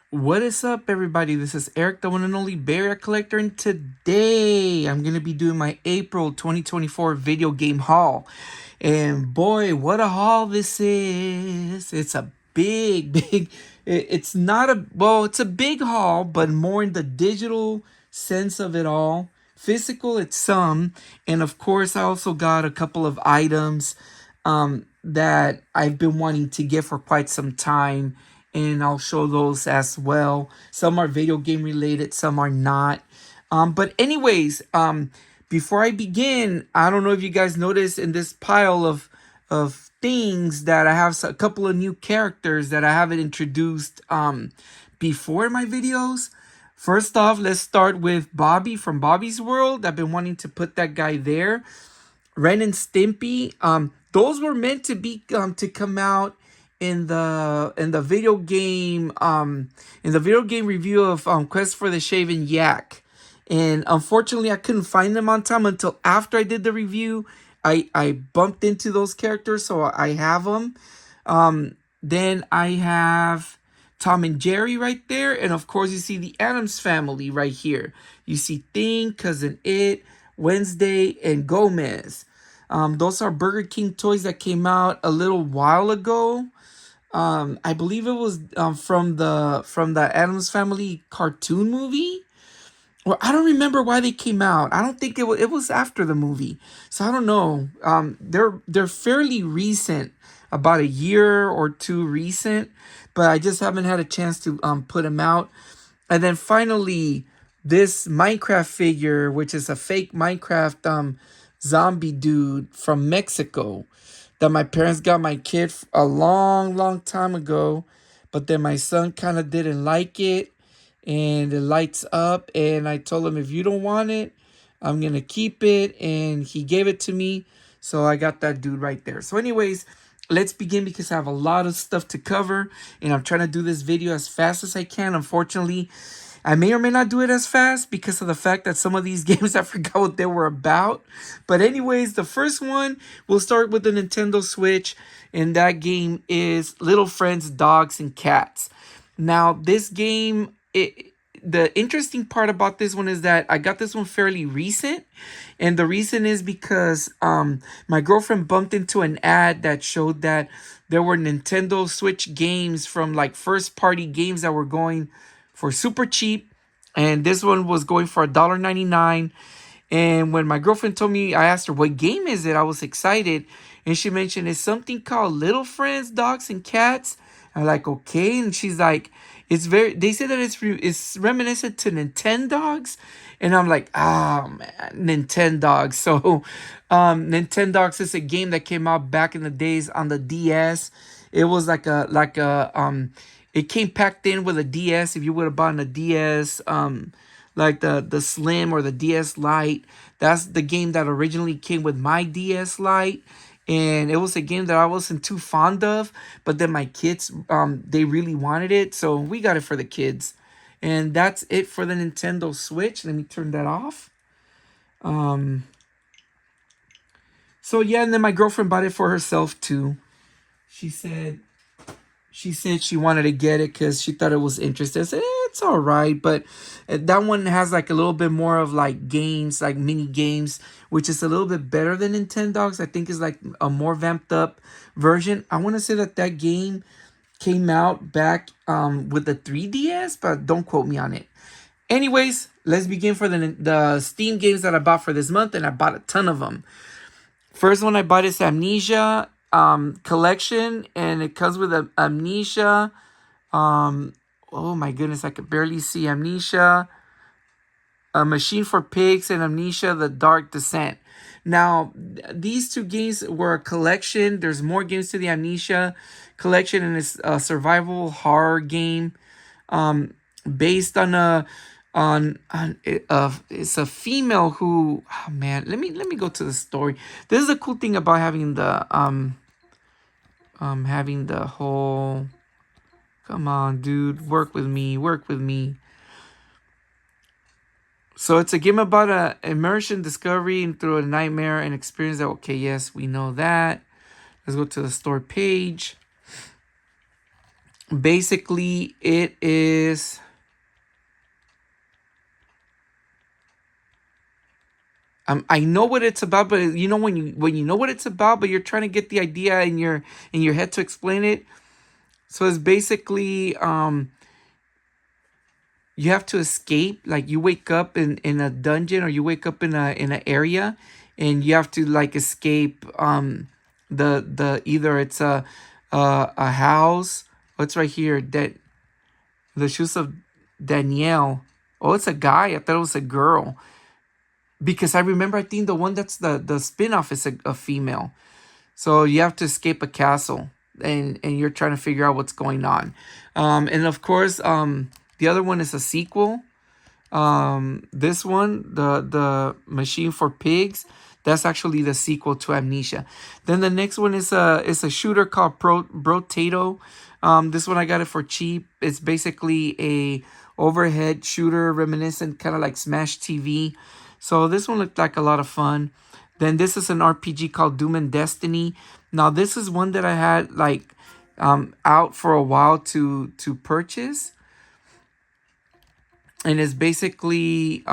What is up, everybody? This is Eric, the one and only Barrier Collector, and today I'm going to be doing my April 2024 video game haul. And boy, what a haul this is! It's a big, big. It's not a well, it's a big haul, but more in the digital sense of it all. Physical, it's some, and of course, I also got a couple of items that I've been wanting to get for quite some time, and I'll show those as well. Some are video game related, some are not. But anyways, before I begin, I don't know if you guys noticed in this pile of things that I have a couple of new characters that I haven't introduced before in my videos. First off, let's start with Bobby from Bobby's World. I've been wanting to put that guy there. Ren and Stimpy. Those were meant to be to come out in the video game review of Quest for the Shaven Yak, and unfortunately I couldn't find them on time until after I did the review. I bumped into those characters, so I have them. Then I have Tom and Jerry right there, and of course you see the Addams Family right here. You see Thing, Cousin It, Wednesday, and Gomez. Those are Burger King toys that came out a little while ago. I believe it was from the Addams Family cartoon movie. Well, I don't remember why they came out. I don't think it was after the movie, so I don't know. They're fairly recent, about a year or two recent, but I just haven't had a chance to put them out. And then finally, this Minecraft figure, which is a fake Minecraft zombie dude from Mexico, that my parents got my kid a long, long time ago, but then my son kind of didn't like it, and it lights up, and I told him, if you don't want it, I'm gonna keep it, and he gave it to me, so I got that dude right there. So anyways, let's begin because I have a lot of stuff to cover, and I'm trying to do this video as fast as I can. Unfortunately, I may or may not do it as fast because of the fact that some of these games I forgot what they were about. But anyways, the first one, we'll start with the Nintendo Switch, and that game is Little Friends, Dogs, and Cats. Now, this game, the interesting part about this one is that I got this one fairly recent, and the reason is because my girlfriend bumped into an ad that showed that there were Nintendo Switch games from like first party games that were going for super cheap, and this one was going for $1.99. And when my girlfriend told me, I asked her what game is it, I was excited, and she mentioned it's something called Little Friends, Dogs, and Cats. I'm like, okay, and she's like, it's very. They say that it's reminiscent to Nintendogs, and I'm like, ah, man, Nintendogs. So, Nintendogs is a game that came out back in the days on the DS. It was like a. It came packed in with a DS. If you would have bought a DS, like the Slim or the DS Lite, that's the game that originally came with my DS Lite. And it was a game that I wasn't too fond of, but then my kids, they really wanted it, so we got it for the kids. And that's it for the Nintendo Switch. Let me turn that off. So yeah, and then my girlfriend bought it for herself too. She said she wanted to get it because she thought it was interesting. I said, it's all right, but that one has like a little bit more of like games, like mini games, which is a little bit better than Nintendogs. I think is like a more vamped up version. I want to say that game came out back with the 3DS, but don't quote me on it. Anyways, let's begin for the Steam games that I bought for this month, and I bought a ton of them. First one I bought is Amnesia collection, and it comes with a Amnesia. Oh my goodness, I could barely see. Amnesia, A Machine for Pigs, and Amnesia: The Dark Descent. Now, these two games were a collection. There's more games to the Amnesia collection, and it's a survival horror game based on it's a female who, oh man, let me go to the story. This is a cool thing about having the whole, come on dude, work with me. So it's a game about a immersion discovery and through a nightmare and experience that, okay, yes, we know that. Let's go to the store page. basically it is. I know what it's about, but you know when you know what it's about, but you're trying to get the idea in your head to explain it. So it's basically you have to escape. Like you wake up in a dungeon, or you wake up in an area, and you have to like escape. The either it's a house. What's right here? That the shoes of Danielle. Oh, it's a guy. I thought it was a girl. Because I remember, I think the one that's the spin-off is a female. So you have to escape a castle, and you're trying to figure out what's going on. And of course, the other one is a sequel. This one, the Machine for Pigs, that's actually the sequel to Amnesia. Then the next one is a shooter called Brotato. This one I got it for cheap. It's basically a overhead shooter reminiscent, kind of like Smash TV. So this one looked like a lot of fun. Then this is an RPG called Doom and Destiny. Now this is one that I had like out for a while to purchase, and it's basically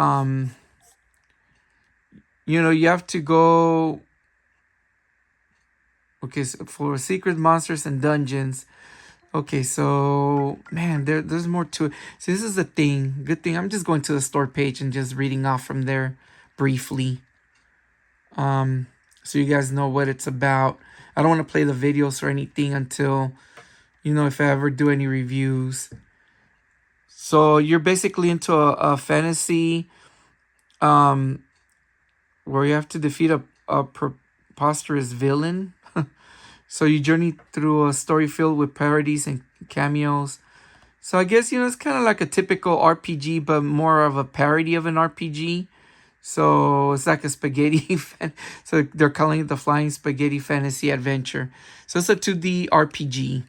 you have to go. Okay, so for secret monsters and dungeons. Okay, so man, there's more to it. So this is the thing. Good thing I'm just going to the store page and just reading off from there briefly. So you guys know what it's about. I don't want to play the videos or anything until, if I ever do any reviews. So you're basically into a fantasy, where you have to defeat a preposterous villain. So you journey through a story filled with parodies and cameos. So I guess, it's kind of like a typical RPG, but more of a parody of an RPG. So it's like a spaghetti. So they're calling it the Flying Spaghetti Fantasy Adventure. So it's a 2D RPG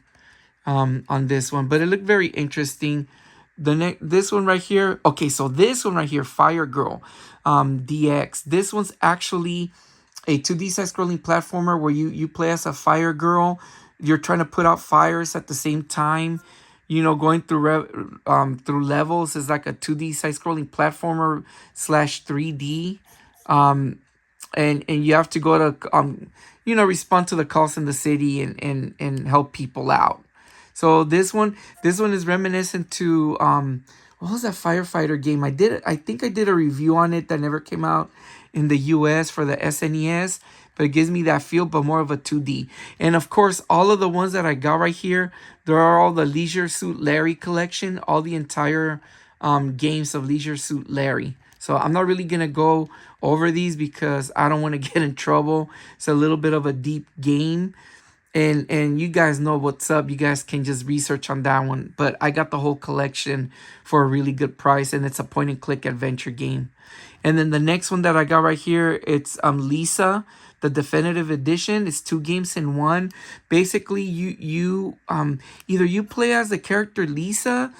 on this one, but it looked very interesting. This one right here. Okay, so this one right here, Fire Girl DX. This one's actually a 2D side-scrolling platformer where you play as a fire girl. You're trying to put out fires at the same time. Going through levels is like a 2D side-scrolling platformer slash 3D. And you have to go to respond to the calls in the city and help people out. So this one is reminiscent to what was that firefighter game? I think I did a review on it that never came out in the US for the SNES, but it gives me that feel, but more of a 2D. And of course, all of the ones that I got right here, there are all the Leisure Suit Larry collection, all the entire games of Leisure Suit Larry. So I'm not really gonna go over these because I don't want to get in trouble. It's a little bit of a deep game. And you guys know what's up. You guys can just research on that one. But I got the whole collection for a really good price, and it's a point and click adventure game. And then the next one that I got right here, it's Lisa, the definitive edition. It's 2 games in one. Basically, you either you play as the character Lisa.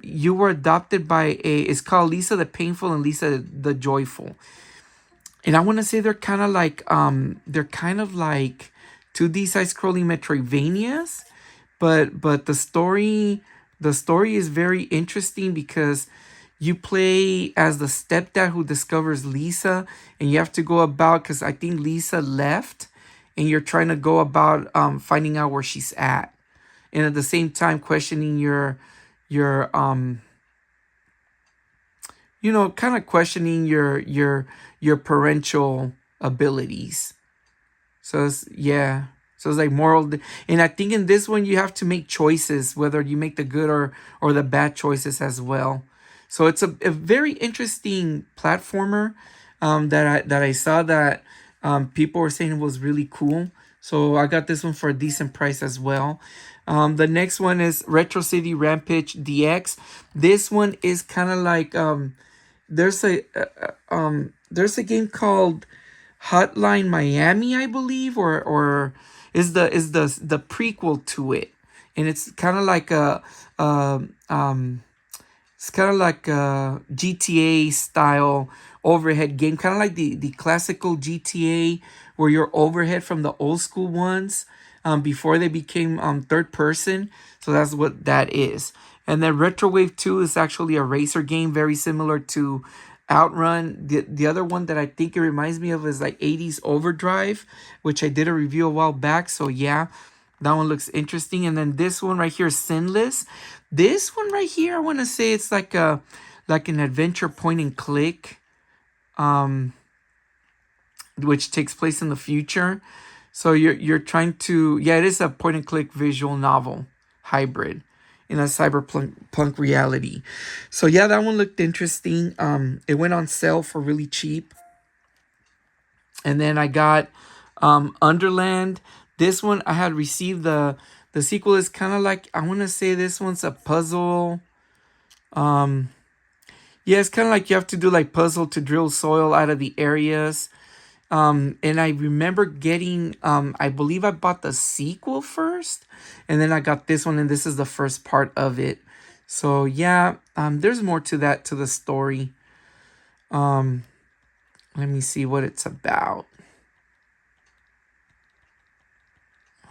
You were adopted by it's called Lisa the Painful and Lisa the Joyful. And I want to say they're kind of like 2D side-scrolling Metroidvanias, but the story is very interesting because you play as the stepdad who discovers Lisa, and you have to go about, because I think Lisa left, and you're trying to go about finding out where she's at, and at the same time questioning your kind of questioning your parental abilities. So yeah. So it's like moral, and I think in this one you have to make choices, whether you make the good or the bad choices as well. So it's a very interesting platformer that I saw that people were saying was really cool. So I got this one for a decent price as well. The next one is Retro City Rampage DX. This one is kind of like there's a game called Hotline Miami, I believe, or is the prequel to it, and it's kind of like it's kind of like a GTA style overhead game, kind of like the classical GTA where you're overhead from the old school ones. before they became third person. So that's what that is. And then Retrowave 2 is actually a racer game, very similar to Outrun. The other one that I think it reminds me of is like 80s Overdrive, which I did a review a while back. So yeah, that one looks interesting. And then this one right here, Sinless. This one right here, I want to say it's like an adventure point and click, which takes place in the future. So you're trying to, yeah, it is a point and click visual novel hybrid in a cyberpunk reality. So yeah, that one looked interesting. It went on sale for really cheap. And then I got Underland. This one I had received the sequel is kind of like, I want to say this one's a puzzle. Yeah, it's kind of like you have to do like puzzle to drill soil out of the areas. And I remember getting, I believe I bought the sequel first, and then I got this one, and this is the first part of it. So yeah, there's more to that, to the story. Let me see what it's about.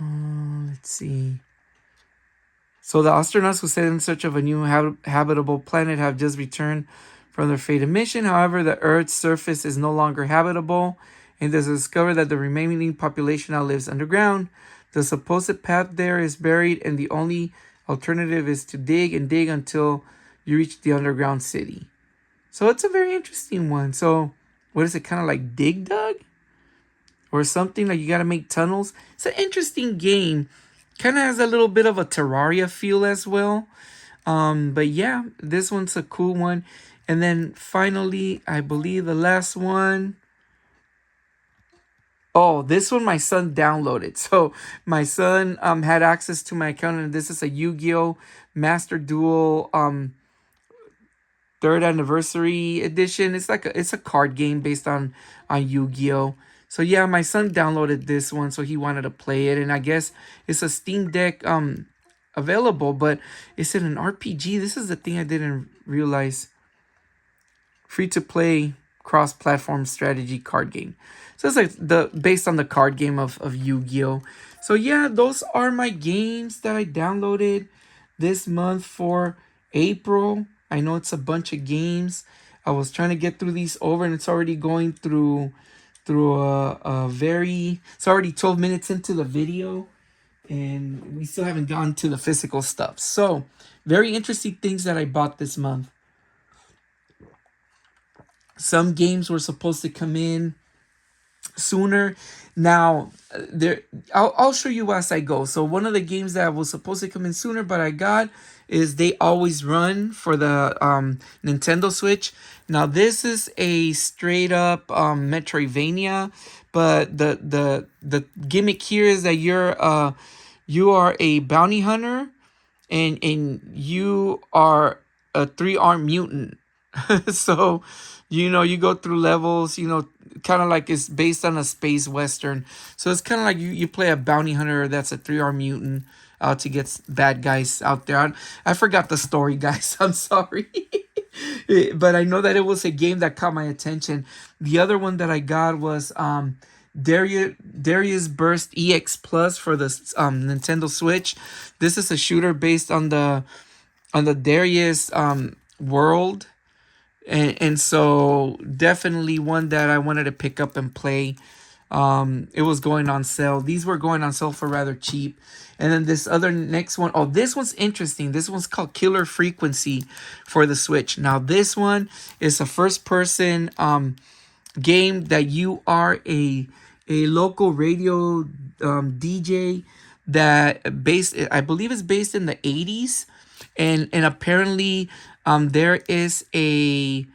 Let's see. So the astronauts who set in search of a new habitable planet have just returned from their fated mission. However, the Earth's surface is no longer habitable, and they discover that the remaining population now lives underground. The supposed path there is buried, and the only alternative is to dig and dig until you reach the underground city. So it's a very interesting one. So what is it, kind of like Dig Dug? Or something, like you got to make tunnels. It's an interesting game. Kind of has a little bit of a Terraria feel as well. But yeah, this one's a cool one. And then finally, I believe the last one. Oh, this one my son downloaded. So my son had access to my account, and this is a Yu-Gi-Oh! Master Duel third anniversary edition. It's a card game based on Yu-Gi-Oh! So yeah, my son downloaded this one, so he wanted to play it, and I guess it's a Steam Deck available, but is it an RPG? This is the thing I didn't realize. Free to play cross-platform strategy card game. So it's like based on the card game of Yu-Gi-Oh! So yeah, those are my games that I downloaded this month for April. I know it's a bunch of games. I was trying to get through these over, and it's already going through it's already 12 minutes into the video, and we still haven't gotten to the physical stuff. So very interesting things that I bought this month. Some games were supposed to come in sooner. Now I'll show you as I go. So one of the games that was supposed to come in sooner but I got is They Always Run for the Nintendo Switch. Now this is a straight up Metroidvania, but the gimmick here is that you are a bounty hunter, and you are a 3-armed mutant. So you go through levels, kind of like it's based on a space western. So it's kind of like you play a bounty hunter that's a 3-armed mutant out to get bad guys out there. I forgot the story, guys. I'm sorry. But I know that it was a game that caught my attention. The other one that I got was Darius Burst EX Plus for the Nintendo Switch. This is a shooter based on the Darius world. And so definitely one that I wanted to pick up and play. It was going on sale. These were going on sale for rather cheap. And then this other next one, oh, this one's interesting. This one's called Killer Frequency for the Switch. Now this one is a first person game that you are a local radio DJ that I believe is based in the 80s. And apparently there is a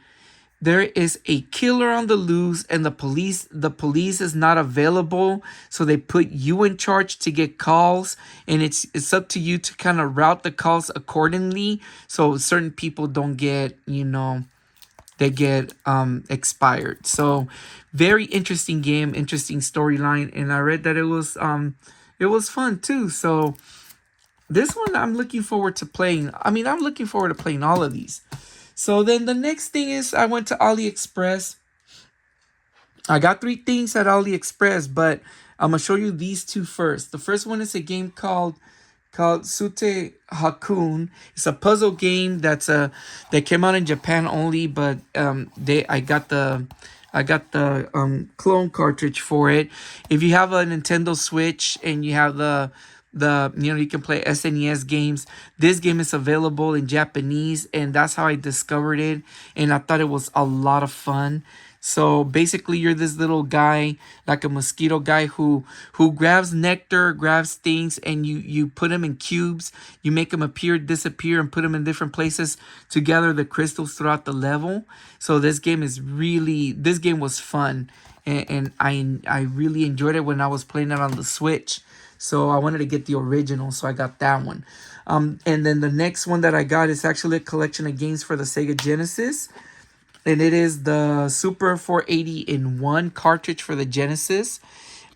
killer on the loose, and the police is not available, so they put you in charge to get calls, and it's up to you to kind of route the calls accordingly, so certain people don't get, they get expired. So very interesting game, interesting storyline, and I read that it was fun too. So this one I'm looking forward to playing. I'm looking forward to playing all of these. So then the next thing is I went to AliExpress. I got 3 things at AliExpress, but I'm gonna show you these two first. The first one is a game called Sute Hakun. It's a puzzle game that came out in Japan only, but I got the clone cartridge for it. If you have a Nintendo Switch and you have the you can play SNES games, this game is available in Japanese, and that's how I discovered it, and I thought it was a lot of fun. So basically, you're this little guy, like a mosquito guy, who grabs nectar, grabs things, and you put them in cubes. You make them appear, disappear, and put them in different places to gather the crystals throughout the level. So this game was fun, and I really enjoyed it when I was playing it on the Switch. So I wanted to get the original, so I got that one. And then the next one that I got is actually a collection of games for the Sega Genesis. And it is the Super 480 in 1 cartridge for the Genesis.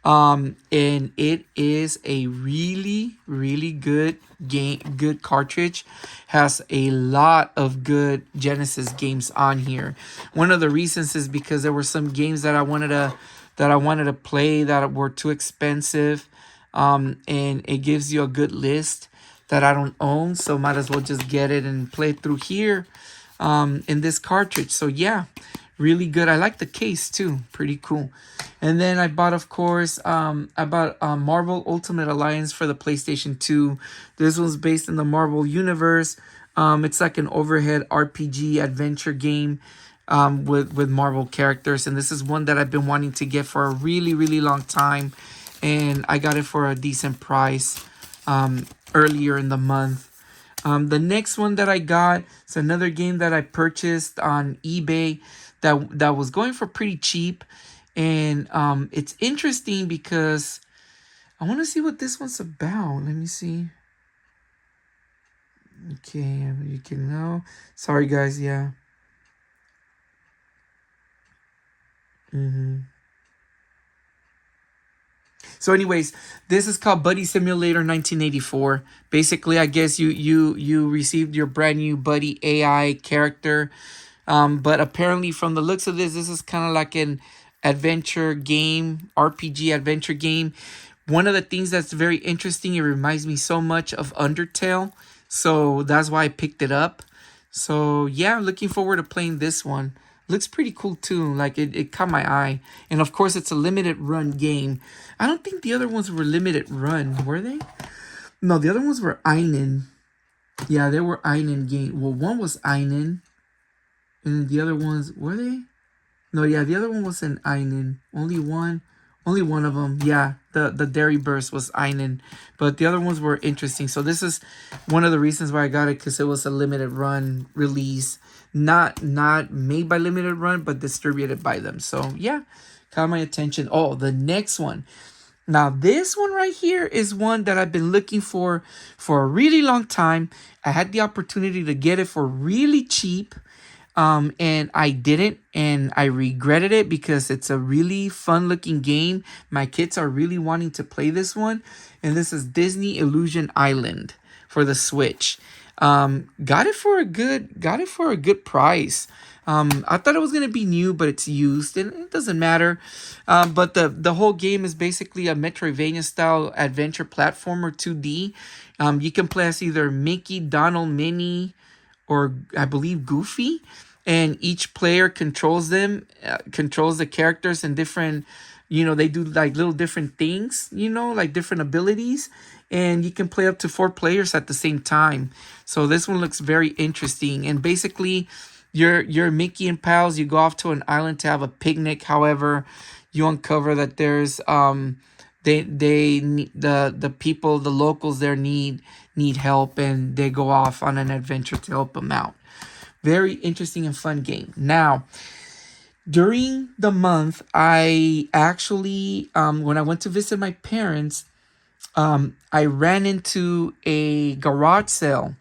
And it is a really, really good game, good cartridge. Has a lot of good Genesis games on here. One of the reasons is because there were some games that I wanted to play that were too expensive. And it gives you a good list that I don't own, so might as well just get it and play it through here in this cartridge. So yeah, really good. I like the case too, pretty cool. And then I bought, of course, Marvel Ultimate Alliance for the PlayStation 2. This was based in the Marvel universe. It's like an overhead RPG adventure game with Marvel characters, and this is one that I've been wanting to get for a really, really long time, and I got it for a decent price earlier in the month. The next one that I got is another game that I purchased on eBay that was going for pretty cheap. And it's interesting because I want to see what this one's about. Let me see. Okay, you can know. Sorry, guys. Yeah. So anyways, this is called Buddy Simulator 1984. Basically, I guess you received your brand new Buddy AI character. But apparently from the looks of this is kind of like an adventure game, RPG adventure game. One of the things that's very interesting, it reminds me so much of Undertale. So that's why I picked it up. So yeah, looking forward to playing this one. Looks pretty cool too. Like it caught my eye. And of course it's a limited run game. I don't think the other ones were limited run, were they? No, the other ones were Einen. Yeah, they were Einen game. Well, one was Einen. And the other ones, were they? No, yeah, the other one was an Einen. Only one of them. Yeah, the Dairy Burst was Einen. But the other ones were interesting. So this is one of the reasons why I got it, because it was a limited run release. Not made by limited run, but distributed by them. So yeah, caught my attention. Oh, the next one. Now this one right here is one that I've been looking for a really long time. I had the opportunity to get it for really cheap. And I didn't, and I regretted it because it's a really fun looking game. My kids are really wanting to play this one, and this is Disney Illusion Island for the Switch. Got it for a good price. I thought it was gonna be new, but it's used, and it doesn't matter. But the whole game is basically a Metroidvania style adventure platformer 2D. You can play as either Mickey, Donald, Minnie, or I believe Goofy, and each player controls the characters in different, they do like little different things, like different abilities, and you can play up to 4 players at the same time. So this one looks very interesting, and basically you're Mickey and pals. You go off to an island to have a picnic. However, you uncover that there's the people, the locals there need help, and they go off on an adventure to help them out. Very interesting and fun game. Now, during the month, I actually, when I went to visit my parents, I ran into a garage sale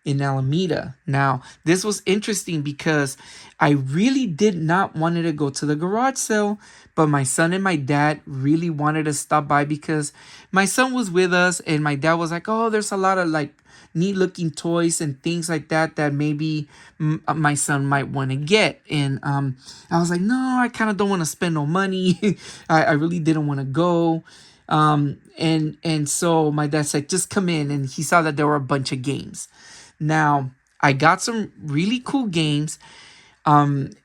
in Alameda. Now, this was interesting because I really did not want to go to the garage sale, but my son and my dad really wanted to stop by because my son was with us, and my dad was like, oh, there's a lot of like neat looking toys and things like that that maybe my son might want to get. And I was like, no, I kind of don't want to spend no money. I really didn't want to go. And so my dad said, just come in, and he saw that there were a bunch of games. Now I got some really cool games. And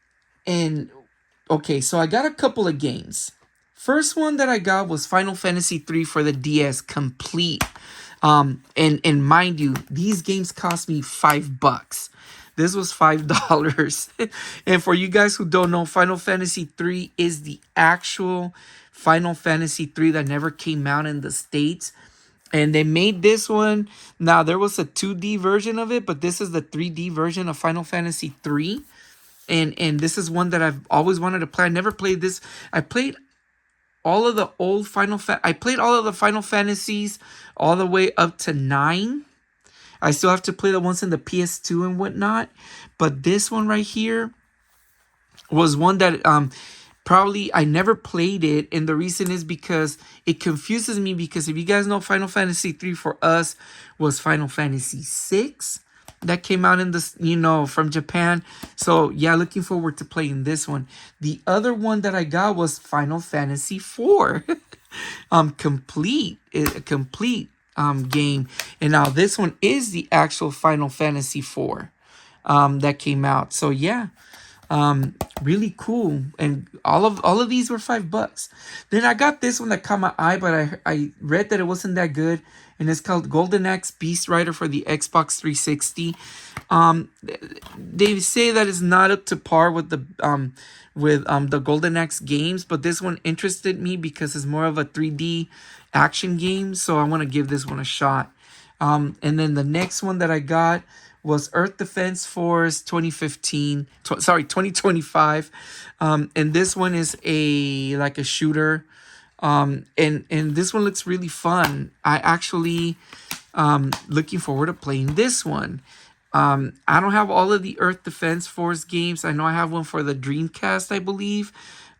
okay, so I got a couple of games. First one that I got was Final Fantasy 3 for the DS complete. And mind you, these games cost me $5. This was $5. And for you guys who don't know, Final Fantasy 3 is the actual Final Fantasy 3 that never came out in the States. And they made this one. Now, there was a 2D version of it, but this is the 3D version of Final Fantasy 3. And this is one that I've always wanted to play. I never played this. I played all of the old I played all of the Final Fantasies all the way up to 9. I still have to play the ones in the PS2 and whatnot. But this one right here was one that probably I never played it. And the reason is because it confuses me, because if you guys know, Final Fantasy 3 for us was Final Fantasy 6 that came out in this, from Japan. So yeah, looking forward to playing this one. The other one that I got was Final Fantasy 4. complete game. And now this one is the actual Final Fantasy 4 that came out. So yeah, really cool. And all of these were $5. Then I got this one that caught my eye, but I read that it wasn't that good, and it's called Golden Axe Beast Rider for the Xbox 360. They say that it's not up to par with the Golden Axe games, but this one interested me because it's more of a 3D action game, so I want to give this one a shot. And then the next one that I got was Earth Defense Force 2025. And this one is like a shooter. And this one looks really fun. I actually looking forward to playing this one. I don't have all of the Earth Defense Force games. I know I have one for the Dreamcast, I believe.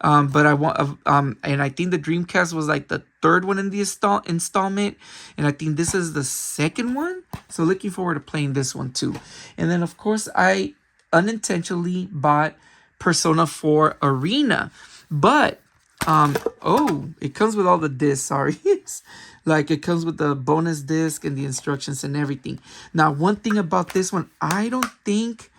But I want, and I think the Dreamcast was like the third one in the installment, and I think this is the second one. So looking forward to playing this one too. And then of course I unintentionally bought Persona 4 Arena, but it comes with all the discs. Sorry, like it comes with the bonus disc and the instructions and everything. Now, one thing about this one, I think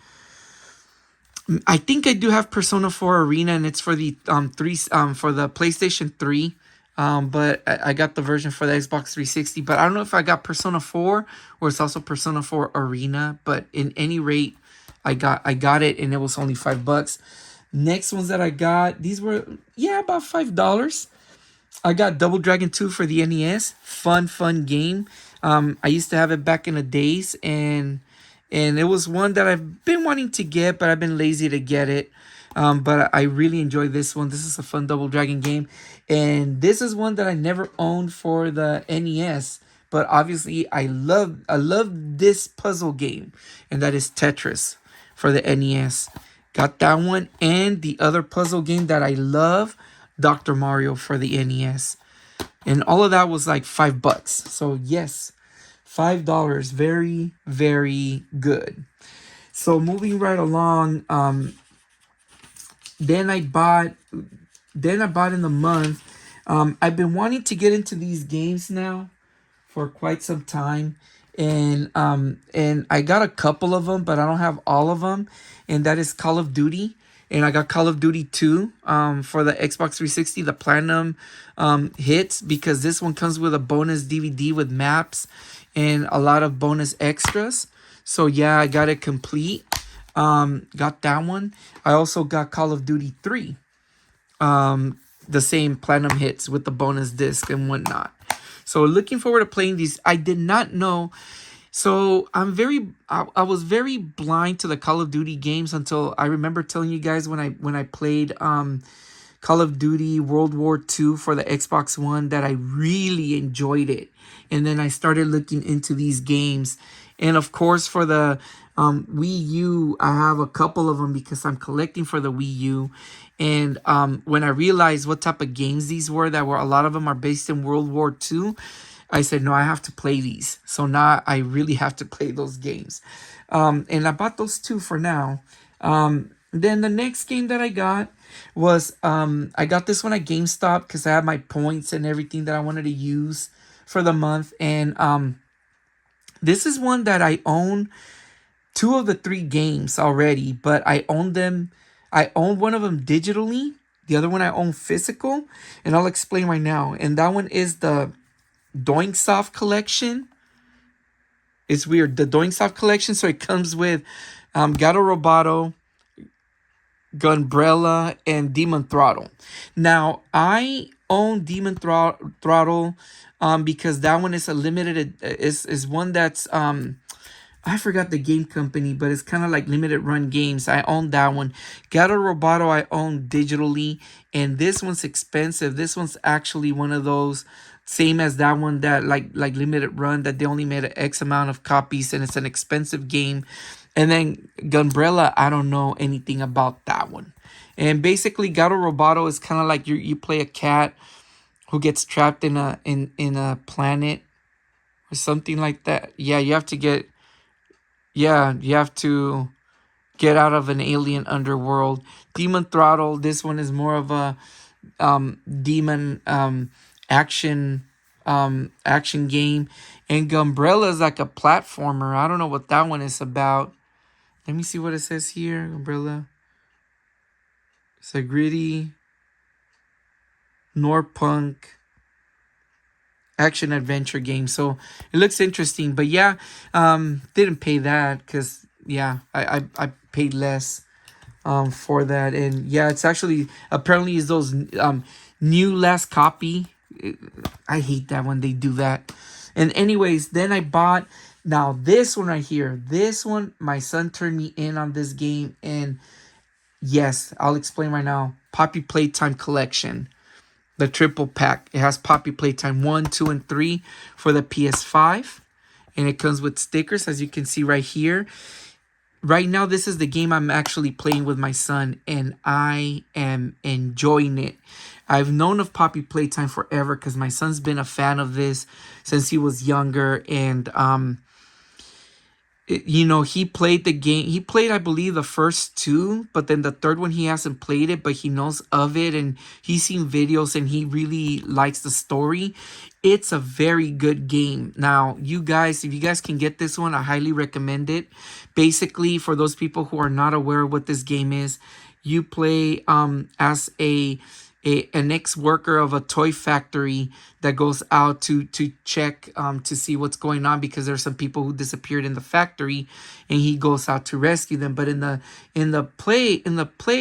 I do have Persona 4 Arena, and it's for the for the PlayStation 3. But I got the version for the Xbox 360. But I don't know if I got Persona 4 or it's also Persona 4 Arena. But in any rate, I got it, and it was only $5. Next ones that I got, these were about $5. I got Double Dragon 2 for the NES. Fun game. I used to have it back in the days, and it was one that I've been wanting to get, but I've been lazy to get it. But I really enjoy this one. This is a fun Double Dragon game. And this is one that I never owned for the NES. But obviously, I love this puzzle game. And that is Tetris for the NES. Got that one. And the other puzzle game that I love, Dr. Mario for the NES. And all of that was like $5. So yes, $5. Very, very good. So moving right along, then I bought in the month. I've been wanting to get into these games now for quite some time. And I got a couple of them, but I don't have all of them. And that is Call of Duty. And I got Call of Duty 2 for the Xbox 360, the Platinum hits, because this one comes with a bonus DVD with maps and a lot of bonus extras. So yeah, I got it complete. Got that one. I also got Call of Duty 3. The same Platinum hits with the bonus disc and whatnot. So looking forward to playing these. I did not know. So I was very blind to the Call of Duty games until I remember telling you guys when I played Call of Duty World War II for the Xbox One that I really enjoyed it. And then I started looking into these games. And of course for the Wii U, I have a couple of them because I'm collecting for the Wii U. And when I realized what type of games these were, a lot of them are based in World War II, I said, no, I have to play these. So now I really have to play those games. And I bought those two for now. Then the next game that I got was I got this one at GameStop because I had my points and everything that I wanted to use for the month. And this is one that I own two of the three games already, but I own them. I own one of them digitally. The other one I own physical, and I'll explain right now. And that one is the Doinksoft collection. It's weird. The Doinksoft collection. So it comes with Gato Roboto, Gunbrella, and Demon Throttle. Now, I own Demon Throttle because that one is a limited, is one that's, I forgot the game company, but it's kind of like limited run games. I own that one. Gato Roboto I own digitally, and this one's expensive. This one's actually one of those, same as that one, that like limited run, that they only made an X amount of copies, and it's an expensive game. And then Gunbrella, I don't know anything about that one. And basically, Gato Roboto is kind of like you play a cat who gets trapped in a planet or something like that. Yeah, you have to get out of an alien underworld. Demon Throttle, this one is more of a demon action game. And Gunbrella is like a platformer. I don't know what that one is about. Let me see what it says here. Umbrella. It's a gritty Norpunk action adventure game. So it looks interesting. But yeah, didn't pay that because yeah, I paid less for that. And yeah, it's actually apparently is those new last copy. I hate that when they do that. And anyways, then I bought now this one right here. This one, my son turned me in on this game, and yes, I'll explain right now. Poppy Playtime Collection, the triple pack. It has Poppy Playtime 1, 2, and 3 for the PS5, and it comes with stickers, as you can see right here. Right now, this is the game I'm actually playing with my son, and I am enjoying it. I've known of Poppy Playtime forever because my son's been a fan of this since he was younger, and he played the game. He played, I believe, the first two, but then the third one he hasn't played it, but he knows of it, and he's seen videos, and he really likes the story. It's a very good game. Now, you guys, if you guys can get this one, I highly recommend it. Basically, for those people who are not aware of what this game is, you play as an ex-worker of a toy factory that goes out to check to see what's going on, because there's some people who disappeared in the factory, and he goes out to rescue them. But in the play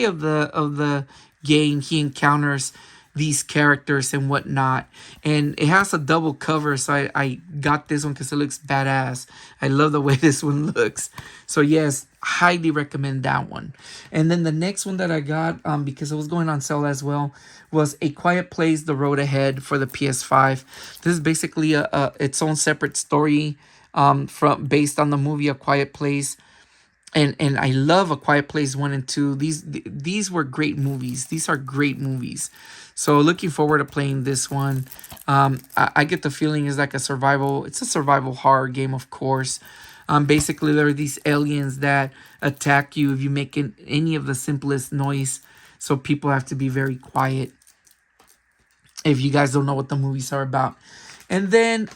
of the game, he encounters these characters and whatnot, and it has a double cover, so I got this one because it looks badass. I love the way this one looks. So yes, highly recommend that one. And then the next one that I got, because it was going on sale as well, was A Quiet Place: The Road Ahead for the PS5. This is basically its own separate story based on the movie A Quiet Place. And I love A Quiet Place 1 and 2. These were great movies. These are great movies. So looking forward to playing this one. I get the feeling it's like it's a survival horror game, of course. Basically, there are these aliens that attack you if you make any of the simplest noise. So people have to be very quiet, if you guys don't know what the movies are about. And then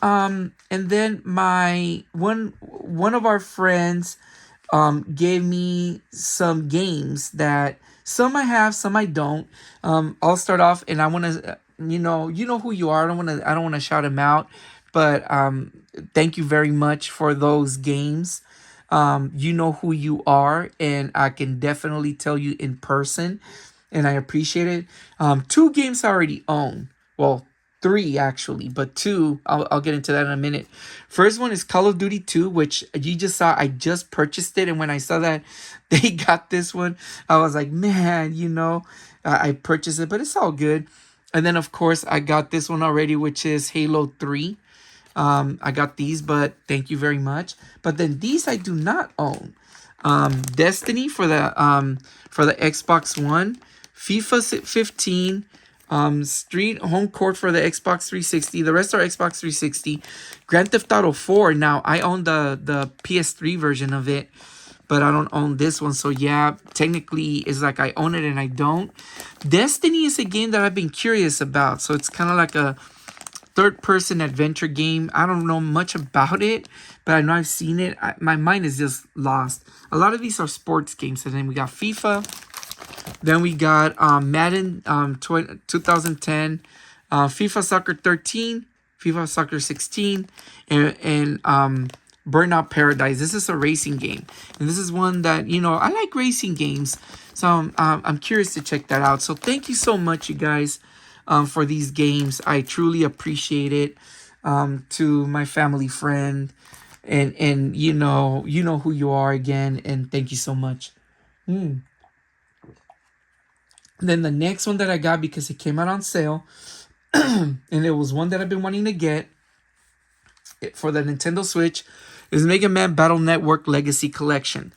my one of our friends gave me some games that some I have, some I don't. I'll start off, and I want to, you know who you are. I don't want to shout him out, but thank you very much for those games. You know who you are, and I can definitely tell you in person, and I appreciate it. Two games I already own. Well, three actually, but two, I'll get into that in a minute. First one is Call of Duty 2, which you just saw. I just purchased it, and when I saw that they got this one, I was like, man, I purchased it, but it's all good. And then, of course, I got this one already, which is Halo 3. I got these, but thank you very much. But then these I do not own. Destiny for the Xbox One, FIFA 15, Street Home Court for the Xbox 360. The rest are Xbox 360. Grand Theft Auto 4. Now, I own the PS3 version of it, but I don't own this one. So, yeah, technically, it's like I own it and I don't. Destiny is a game that I've been curious about. So, it's kind of like a third-person adventure game. I don't know much about it, but I know I've seen it. My mind is just lost. A lot of these are sports games. And then we got FIFA. Then we got Madden 2010, FIFA Soccer 13, FIFA Soccer 16, and Burnout Paradise. This is a racing game. And this is one that, I like racing games. So I'm curious to check that out. So thank you so much, you guys, for these games. I truly appreciate it. To my family friend. And you know who you are again. And thank you so much. Then the next one that I got because it came out on sale, and it was one that I've been wanting to get for the Nintendo Switch, is Mega Man Battle Network Legacy Collection.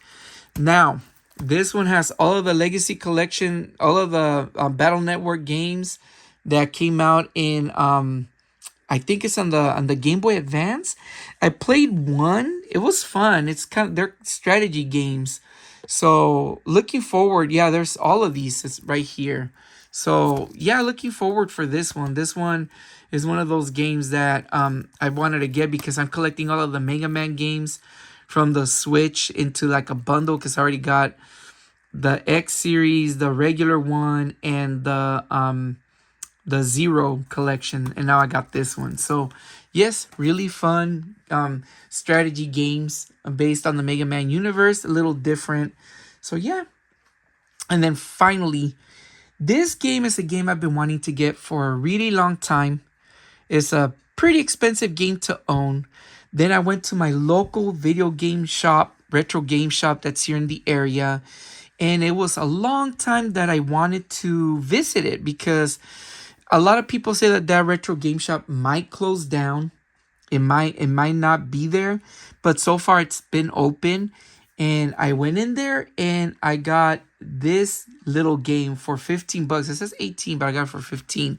Now, this one has all of the Legacy Collection, all of the Battle Network games that came out in, I think it's on the Game Boy Advance. I played one. It was fun. It's they're strategy games. So looking forward, yeah, there's all of these. It's right here. So yeah, looking forward for this one. This one is one of those games that I wanted to get because I'm collecting all of the Mega Man games from the Switch into like a bundle because I already got the X series, the regular one, and the Zero collection, and now I got this one. So yes, really fun strategy games based on the Mega Man universe, a little different. So yeah. And then finally, this game is a game I've been wanting to get for a really long time. It's a pretty expensive game to own. Then I went to my local video game shop, retro game shop that's here in the area. And it was a long time that I wanted to visit it because a lot of people say that retro game shop might close down. It might not be there, but so far it's been open. And I went in there and I got this little game for $15. It says 18, but I got it for 15.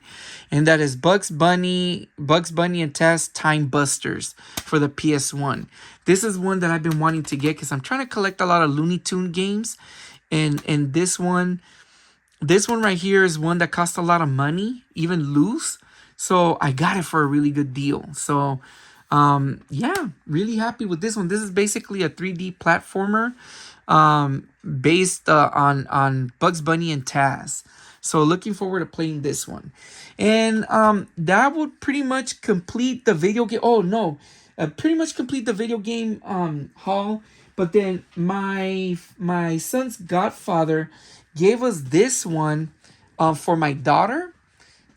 And that is Bugs Bunny and Taz Time Busters for the PS1. This is one that I've been wanting to get because I'm trying to collect a lot of Looney Tune games. And this one right here is one that costs a lot of money, even loose. So I got it for a really good deal. So yeah, really happy with this one. This is basically a 3D platformer based on Bugs Bunny and Taz. So looking forward to playing this one. And that would pretty much complete the video game. Oh no, pretty much complete the video game haul. But then my son's godfather gave us this one for my daughter.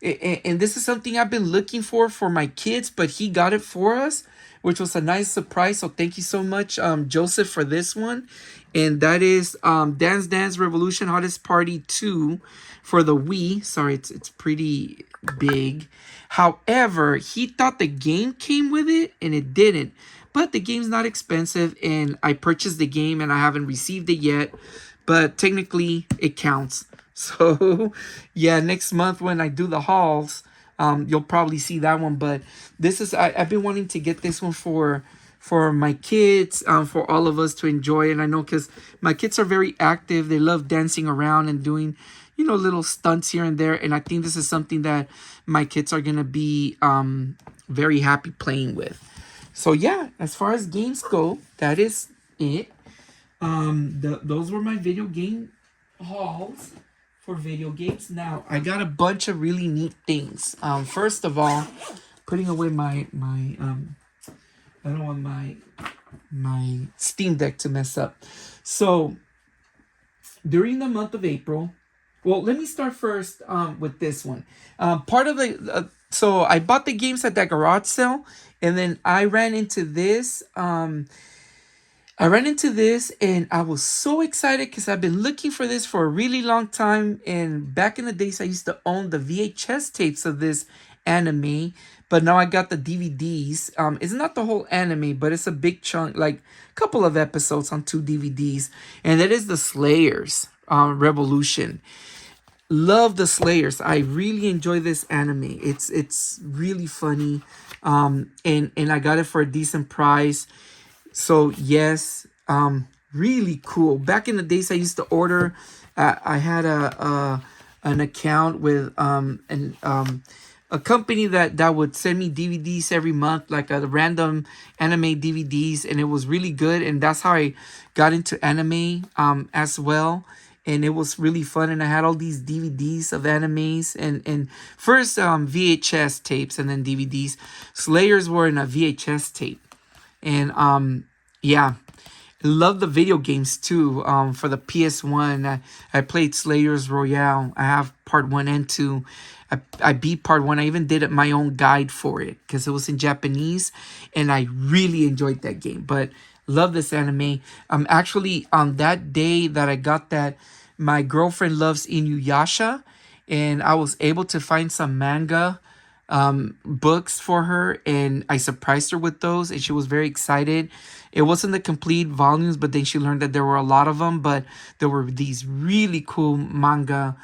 And this is something I've been looking for my kids, but he got it for us, which was a nice surprise. So thank you so much, Joseph, for this one. And that is Dance Dance Revolution Hottest Party 2 for the Wii. Sorry, it's pretty big. However, he thought the game came with it, and it didn't. But the game's not expensive, and I purchased the game, and I haven't received it yet. But technically, it counts. So, yeah, next month when I do the hauls, you'll probably see that one. But this is, I've been wanting to get this one for my kids, for all of us to enjoy. And I know because my kids are very active. They love dancing around and doing, little stunts here and there. And I think this is something that my kids are going to be very happy playing with. So, yeah, as far as games go, that is it. Those were my video game hauls for video games. Now I got a bunch of really neat things. First of all, putting away my I don't want my Steam Deck to mess up. So during the month of April, well, let me start first with this one. Part of the so I bought the games at that garage sale, and then I ran into this. And I was so excited because I've been looking for this for a really long time. And back in the days, I used to own the VHS tapes of this anime, but now I got the DVDs. It's not the whole anime, but it's a big chunk, like a couple of episodes on 2 DVDs. And it is the Slayers Revolution. Love the Slayers. I really enjoy this anime. It's really funny. And I got it for a decent price. So yes, really cool. Back in the days, I used to order. I had a an account with a company that would send me DVDs every month, like a random anime DVDs, and it was really good. And that's how I got into anime as well. And it was really fun. And I had all these DVDs of animes, and first VHS tapes and then DVDs. Slayers were in a VHS tape, and yeah, love the video games too. For the PS1, I played Slayers Royale. I have part 1 and 2. I beat part 1. I even did my own guide for it because it was in Japanese, and I really enjoyed that game. But love this anime. Actually, on that day that I got that, my girlfriend loves Inuyasha, and I was able to find some manga books for her, and I surprised her with those, and she was very excited. It wasn't the complete volumes, but then she learned that there were a lot of them, but there were these really cool manga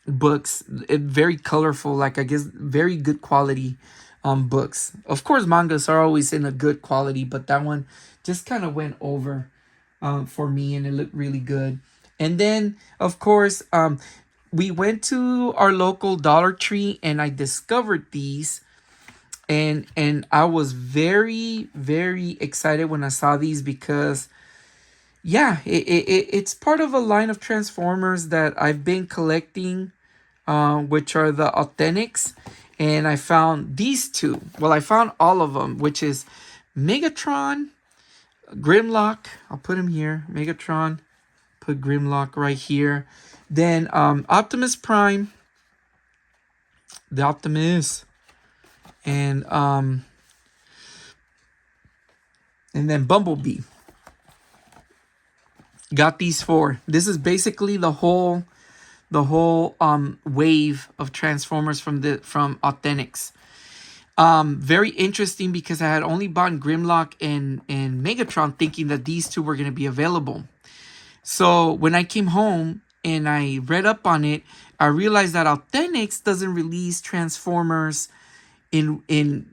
books, very colorful, like I guess very good quality books. Of course, mangas are always in a good quality, but that one just kind of went over for me, and it looked really good. And then, of course, we went to our local Dollar Tree, and I discovered these, and I was very, very excited when I saw these because yeah, it's part of a line of Transformers that I've been collecting, which are the Authentics, and I found these two. Well, I found all of them, which is Megatron, Grimlock. I'll put him here. Megatron. Put Grimlock right here. Then Optimus Prime, the Optimus, and then Bumblebee. Got these four. This is basically the whole wave of Transformers from Authentics. Very interesting because I had only bought Grimlock and Megatron thinking that these two were going to be available. So when I came home and I read up on it, I realized that Authentics doesn't release Transformers in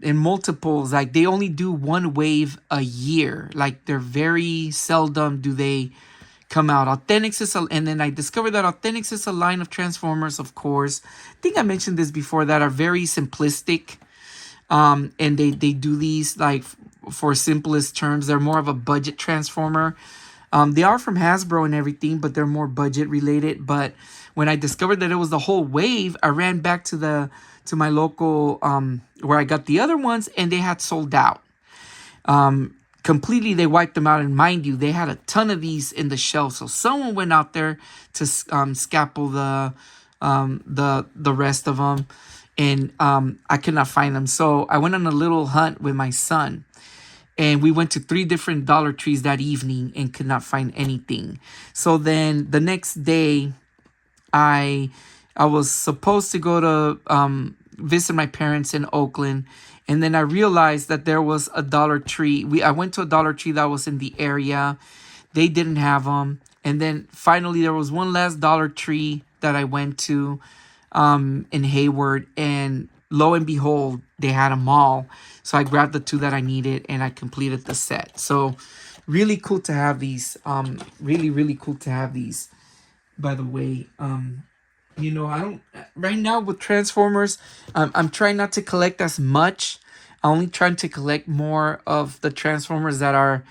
multiples. Like they only do one wave a year. Like they're very seldom do they come out. Authentics is and then I discovered that Authentics is a line of Transformers, of course. I think I mentioned this before, that are very simplistic. And they do these like for simplest terms. They're more of a budget Transformer. They are from Hasbro and everything, but they're more budget related. But when I discovered that it was the whole wave, I ran back to my local where I got the other ones, and they had sold out. Completely, they wiped them out, and mind you, they had a ton of these in the shelf. So someone went out there to scalpel the rest of them, and I could not find them. So I went on a little hunt with my son. And we went to 3 different Dollar Trees that evening and could not find anything. So then the next day, I was supposed to go to visit my parents in Oakland. And then I realized that there was a Dollar Tree. I went to a Dollar Tree that was in the area. They didn't have them. And then finally, there was one last Dollar Tree that I went to in Hayward. And lo and behold, they had them all. So I grabbed the 2 that I needed, and I completed the set. So really cool to have these. Really, really cool to have these. By the way, I don't right now with Transformers. I'm trying not to collect as much. I'm only trying to collect more of the Transformers that are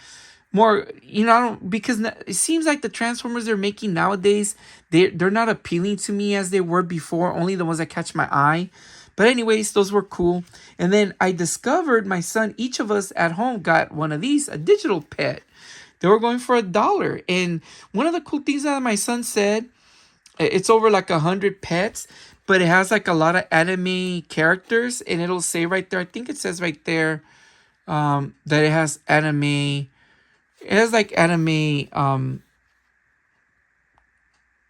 more. I don't, because it seems like the Transformers they're making nowadays, they're not appealing to me as they were before. Only the ones that catch my eye. But anyways, those were cool. And then I discovered my son, each of us at home got one of these, a digital pet. They were going for $1. And one of the cool things that my son said, it's over like 100 pets, but it has like a lot of anime characters. And it'll say right there, I think it says right there that it has anime. It has like anime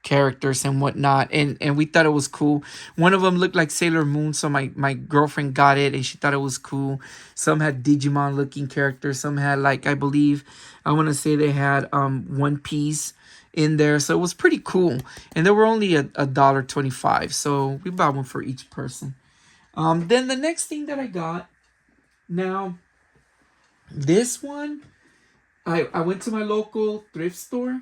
characters and whatnot, and we thought it was cool. One of them looked like Sailor Moon, so my girlfriend got it and she thought it was cool. Some had Digimon looking characters, some had like, I believe, I want to say they had One Piece in there. So it was pretty cool. And they were only $1.25. So we bought one for each person. Then the next thing that I got, now this one, I went to my local thrift store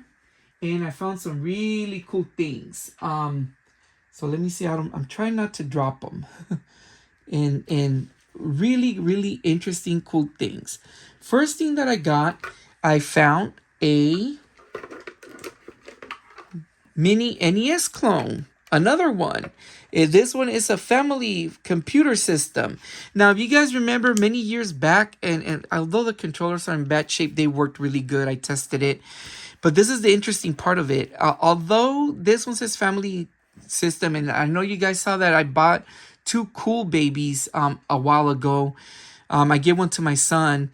and I found some really cool things. So let me see. I'm trying not to drop them. and really, really interesting, cool things. First thing that I found a mini NES clone. Another one. This one is a family computer system. Now, if you guys remember many years back, and although the controllers are in bad shape, they worked really good. I tested it. But this is the interesting part of it. Although this one says family system, and I know you guys saw that I bought two Cool Babies a while ago. I gave one to my son.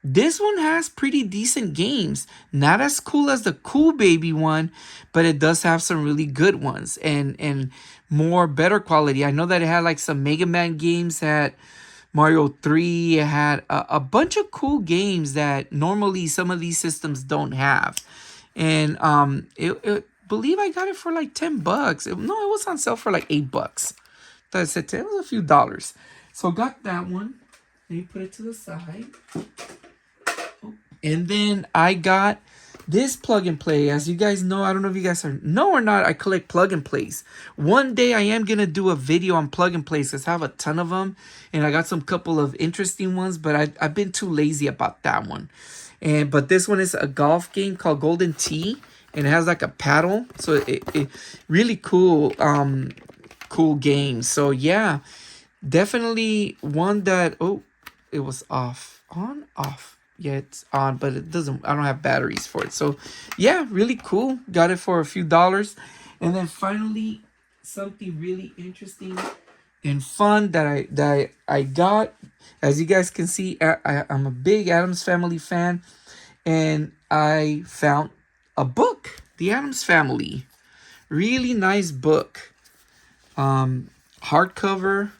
This one has pretty decent games. Not as cool as the Cool Baby one, but it does have some really good ones and more better quality. I know that it had like some Mega Man games, had Mario 3, it had a bunch of cool games that normally some of these systems don't have. And believe I got it for like $10. No, it was on sale for like $8. I said it was a few dollars. So got that one. Let me put it to the side. And then I got this plug and play. As you guys know, I don't know if you guys know or not, I collect plug and plays. One day I am going to do a video on plug and plays because I have a ton of them. And I got some couple of interesting ones, but I've been too lazy about that one. But this one is a golf game called Golden Tee. And it has like a paddle. So it really cool, cool game. So yeah, definitely one that, oh, it was off. On, off. Yeah, it's on, but it doesn't, I don't have batteries for it. So yeah, really cool. Got it for a few dollars. And then finally, something really interesting and fun that I got. As you guys can see, I'm a big Addams Family fan. And I found a book, The Addams Family. Really nice book. Hardcover.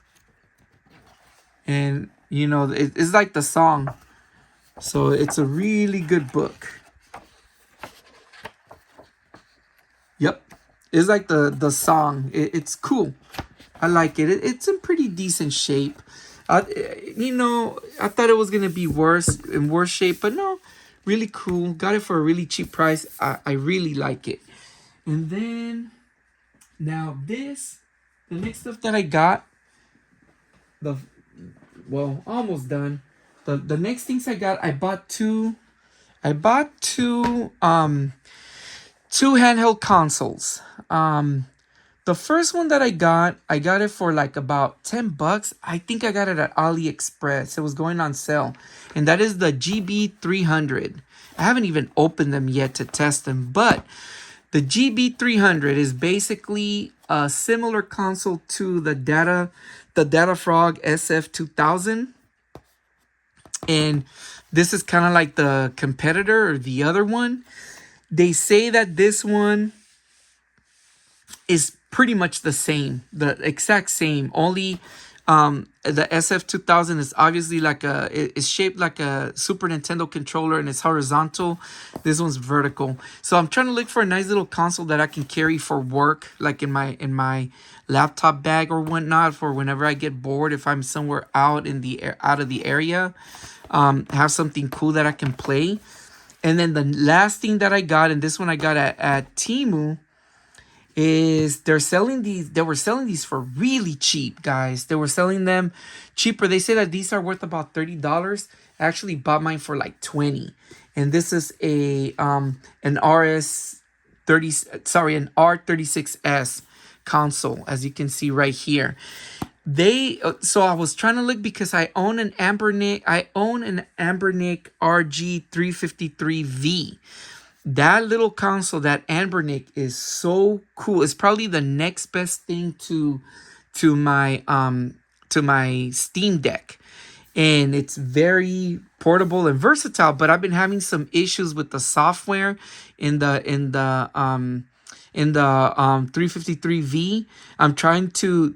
And, you know, it's like the song. So it's a really good book. Yep. It's like the song. It's cool. I like it. It's in pretty decent shape. You know, I thought it was going to be in worse shape. But no, really cool. Got it for a really cheap price. I really like it. And then, now the next stuff that I got, almost done. The next things I got, I bought two handheld consoles. The first one that I got it for like about $10. I think I got it at AliExpress. It was going on sale. And that is the GB300. I haven't even opened them yet to test them, but the GB300 is basically a similar console to the Data Frog SF2000. And this is kind of like the competitor or the other one. They say that this one is pretty much the same, the exact same. Only the SF2000 is obviously it's shaped like a Super Nintendo controller and it's horizontal. This one's vertical. So I'm trying to look for a nice little console that I can carry for work, like in my laptop bag or whatnot, for whenever I get bored, if I'm somewhere out of the area. Have something cool that I can play. And then the last thing that I got, and this one I got at Temu, is they were selling these for really cheap, guys. They were selling them cheaper. They say that these are worth about $30. I actually bought mine for like $20. And this is an R36S console, as you can see right here. So I was trying to look because I own an Ambernic RG353V. That little console, that Ambernic, is so cool. It's probably the next best thing to my Steam Deck. And it's very portable and versatile, but I've been having some issues with the software in the 353V. I'm trying to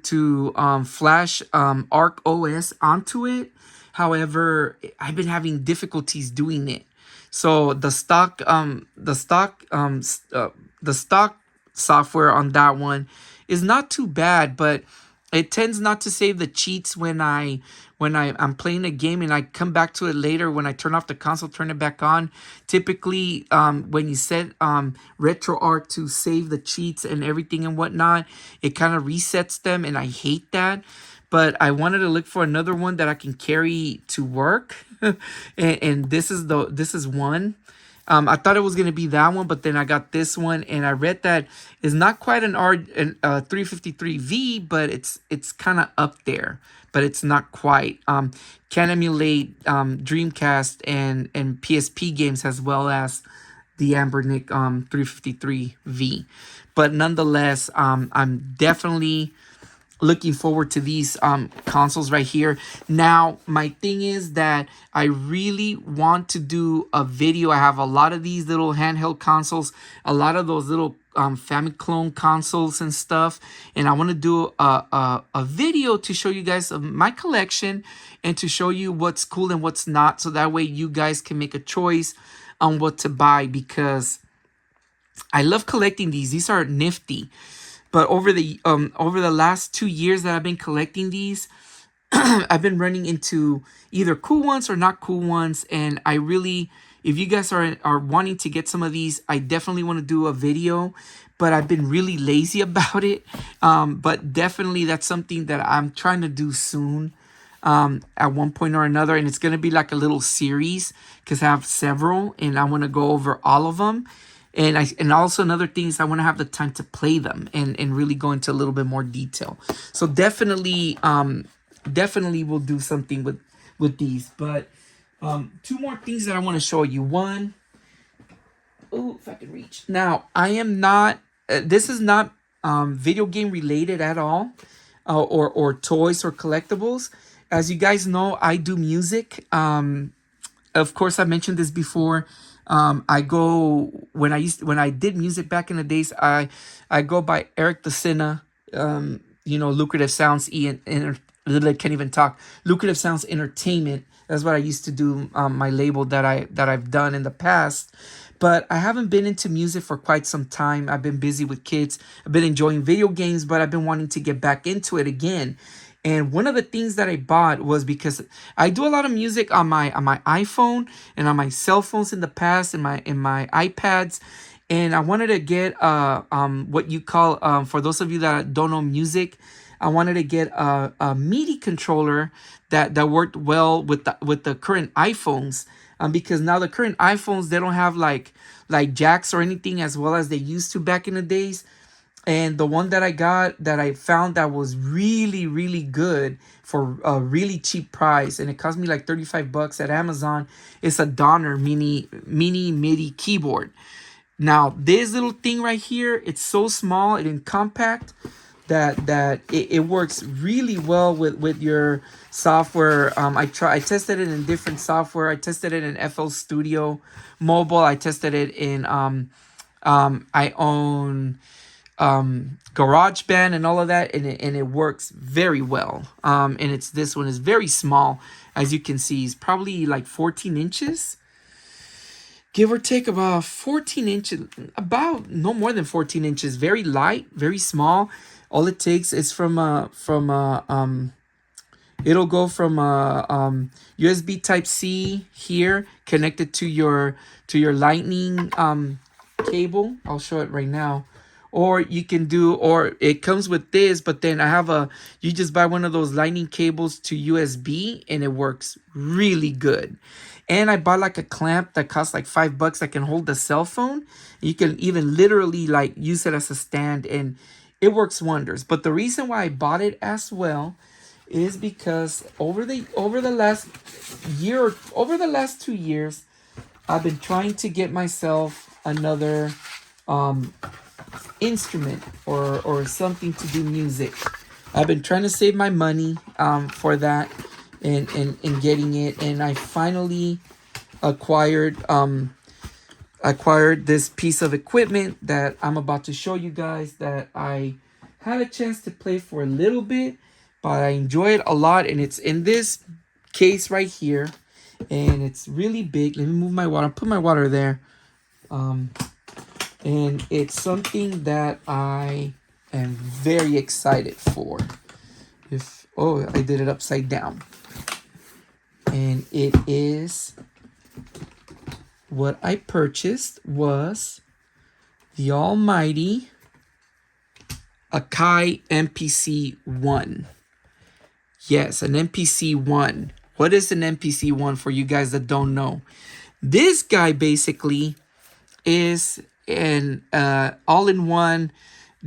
flash Arc OS onto it. However, I've been having difficulties doing it. So the stock software on that one is not too bad, but it tends not to save the cheats I'm playing a game and I come back to it later. When I turn off the console, turn it back on. Typically, when you set RetroArch to save the cheats and everything and whatnot, it kind of resets them, and I hate that. But I wanted to look for another one that I can carry to work, and this is one. I thought it was gonna be that one, but then I got this one, and I read that it's not quite an 353V, but it's kind of up there, but it's not quite. Can emulate Dreamcast and PSP games as well as the Ambernic 353V, but nonetheless, I'm definitely looking forward to these consoles right here. Now, my thing is that I really want to do a video. I have a lot of these little handheld consoles, a lot of those little Famiclone consoles and stuff, and I want to do a video to show you guys of my collection and to show you what's cool and what's not, so that way you guys can make a choice on what to buy, because I love collecting these. These are nifty. But over the last 2 years that I've been collecting these, I've been running into either cool ones or not cool ones. And I really, if you guys are wanting to get some of these, I definitely want to do a video. But I've been really lazy about it. But definitely that's something that I'm trying to do soon, at one point or another. And it's going to be like a little series, because I have several and I want to go over all of them. And also another thing is I want to have the time to play them and really go into a little bit more detail. So definitely we'll do something with these. But two more things that I want to show you. One, oh, if I can reach. Now, I am not, this is not video game related at all, or toys or collectibles. As you guys know, I do music. Of course, I mentioned this before. I go when I did music back in the days. I go by Erik the Sinner. Lucrative Sounds can't even talk. Lucrative Sounds Entertainment. That's what I used to do. My label that I've done in the past. But I haven't been into music for quite some time. I've been busy with kids. I've been enjoying video games, but I've been wanting to get back into it again. And one of the things that I bought was, because I do a lot of music on my iPhone and on my cell phones in the past, and my iPads, and I wanted to get what you call, for those of you that don't know music, I wanted to get a MIDI controller that worked well with the current iPhones, because now the current iPhones, they don't have like jacks or anything as well as they used to back in the days. And the one that I got, that I found that was really, really good for a really cheap price, and it cost me like $35 at Amazon, it's a Donner mini MIDI keyboard. Now, this little thing right here, it's so small and compact that it works really well with your software. I tested it in different software. I tested it in FL Studio Mobile. I tested it in I own GarageBand and all of that, and it works very well. And this one is very small, as you can see. It's probably like 14 inches, give or take, about 14 inches, about no more than 14 inches. Very light, very small. All it takes is it'll go from USB Type C here, connected to your Lightning cable. I'll show it right now. Or you can do, or it comes with this, but then you just buy one of those Lightning cables to USB, and it works really good. And I bought like a clamp that costs like $5 that can hold the cell phone. You can even literally like use it as a stand, and it works wonders. But the reason why I bought it as well is because over the last 2 years, I've been trying to get myself another instrument or something to do music. I've been trying to save my money for that and getting it, and I finally acquired this piece of equipment that I'm about to show you guys, that I had a chance to play for a little bit, but I enjoy it a lot. And it's in this case right here, and it's really big. Let me move my water. Put my water there. And it's something that I am very excited for. I did it upside down. And it is what I purchased was the almighty Akai MPC-1. Yes, an MPC-1. What is an MPC-1 for you guys that don't know? This guy basically is an all-in-one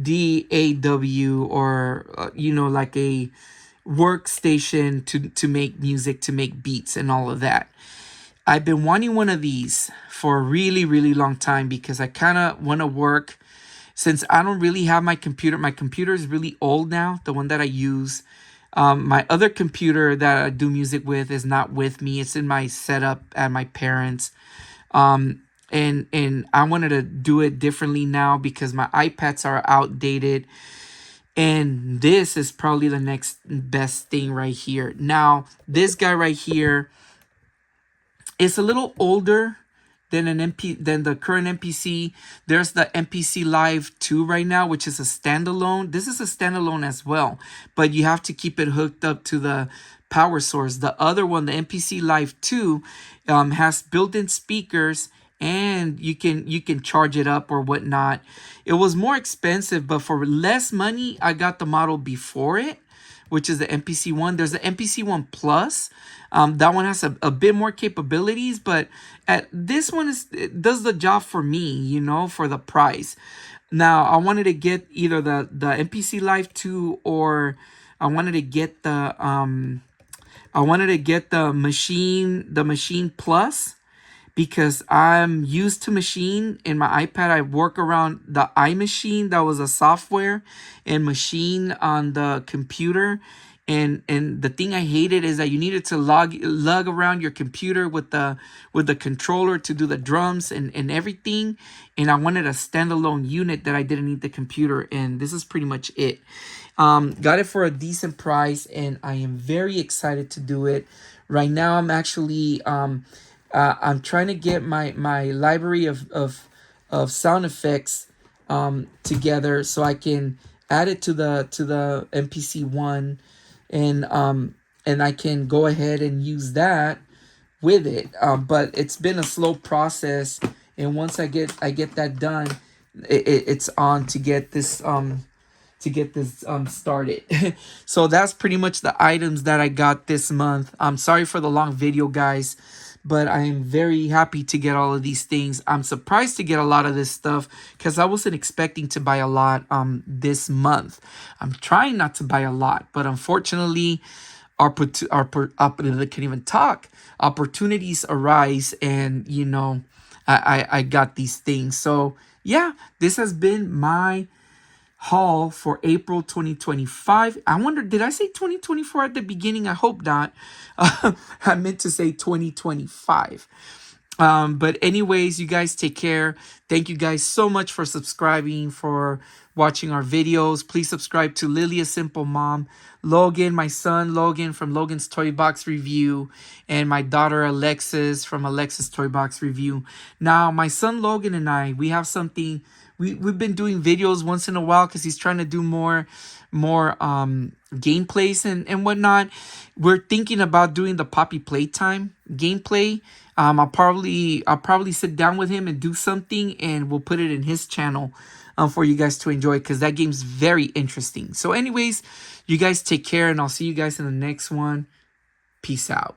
DAW, or like a workstation to make music, to make beats and all of that. I've been wanting one of these for a really, really long time because I kind of want to work. Since I don't really have my computer is really old now, the one that I use. My other computer that I do music with is not with me. It's in my setup at my parents'. And I wanted to do it differently now because my iPads are outdated. And this is probably the next best thing right here. Now, this guy right here is a little older than the current MPC. There's the MPC Live 2 right now, which is a standalone. This is a standalone as well, but you have to keep it hooked up to the power source. The other one, the MPC Live 2, has built-in speakers, and you can charge it up or whatnot. It was more expensive, but for less money, I got the model before it, which is the MPC-1. There's the MPC-1 Plus. That one has a bit more capabilities, but this one it does the job for me, for the price. Now, I wanted to get either the MPC Live 2, or I wanted to get the Machine Plus, because I'm used to Machine in my iPad. I work around the iMachine, that was a software, and Machine on the computer. And the thing I hated is that you needed to lug around your computer with the controller to do the drums and everything. And I wanted a standalone unit that I didn't need the computer, and this is pretty much it. Got it for a decent price, and I am very excited to do it. Right now, I'm actually I'm trying to get my library of sound effects together so I can add it to the MPC-1, and I can go ahead and use that with it. But it's been a slow process, and once I get that done, it's on to get this started. So that's pretty much the items that I got this month. I'm sorry for the long video, guys, but I am very happy to get all of these things. I'm surprised to get a lot of this stuff because I wasn't expecting to buy a lot this month. I'm trying not to buy a lot, but unfortunately, I can't even talk. Opportunities arise, and I got these things. So yeah, this has been my haul for April 2025. I wonder, did I say 2024 at the beginning? I hope not. I meant to say 2025. But anyways, you guys take care. Thank you guys so much for subscribing, for watching our videos. Please subscribe to Lily, a Simple Mom, Logan, my son Logan from Logan's Toy Box Review, and my daughter Alexis from Alexis Toy Box Review. Now, my son Logan and I, we have something. We've been doing videos once in a while because he's trying to do more gameplays and whatnot. We're thinking about doing the Poppy Playtime gameplay. I'll probably sit down with him and do something, and we'll put it in his channel for you guys to enjoy, because that game's very interesting. So anyways, you guys take care, and I'll see you guys in the next one. Peace out.